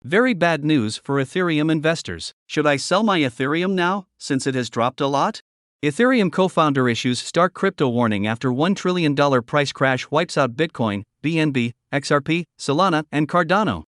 Very bad news for Ethereum investors. Should I sell my Ethereum now, since it has dropped a lot? Ethereum co-founder issues stark crypto warning after $1 trillion price crash wipes out Bitcoin, BNB, XRP, Solana, and Cardano.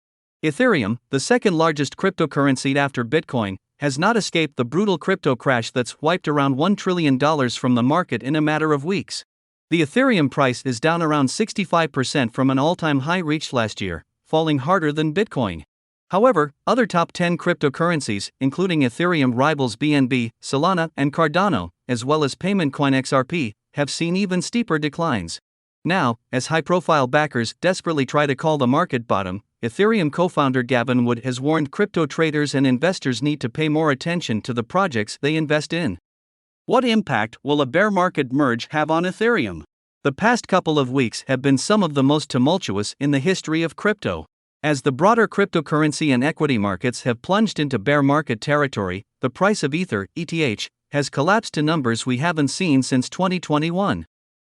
Ethereum, the second largest cryptocurrency after Bitcoin, has not escaped the brutal crypto crash that's wiped around $1 trillion from the market in a matter of weeks. The Ethereum price is down around 65% from an all-time high reached last year, falling harder than Bitcoin. However, other top 10 cryptocurrencies, including Ethereum rivals BNB, Solana, and Cardano, as well as payment coin XRP, have seen even steeper declines. Now, as high-profile backers desperately try to call the market bottom, Ethereum co-founder Gavin Wood has warned crypto traders and investors need to pay more attention to the projects they invest in. What impact will a bear market merge have on Ethereum? The past couple of weeks have been some of the most tumultuous in the history of crypto. As the broader cryptocurrency and equity markets have plunged into bear market territory, the price of Ether, ETH, has collapsed to numbers we haven't seen since 2021.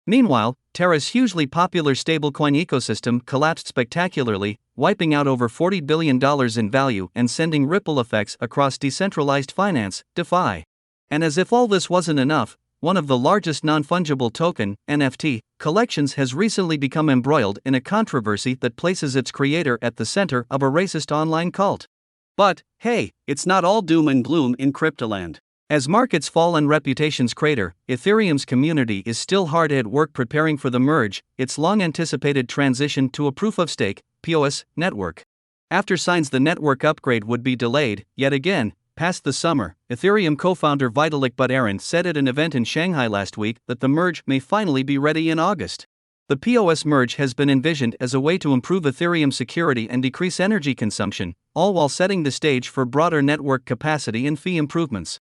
Meanwhile, Terra's hugely popular stablecoin ecosystem collapsed spectacularly, wiping out over $40 billion in value and sending ripple effects across decentralized finance, DeFi. And as if all this wasn't enough, one of the largest non-fungible token, NFT, collections has recently become embroiled in a controversy that places its creator at the center of a racist online cult. But, hey, it's not all doom and gloom in Cryptoland. As markets fall and reputations crater, Ethereum's community is still hard at work preparing for the merge, its long-anticipated transition to a proof-of-stake, POS, network. After signs the network upgrade would be delayed, yet again, past the summer, Ethereum co-founder Vitalik Buterin said at an event in Shanghai last week that the merge may finally be ready in August. The POS merge has been envisioned as a way to improve Ethereum security and decrease energy consumption, all while setting the stage for broader network capacity and fee improvements.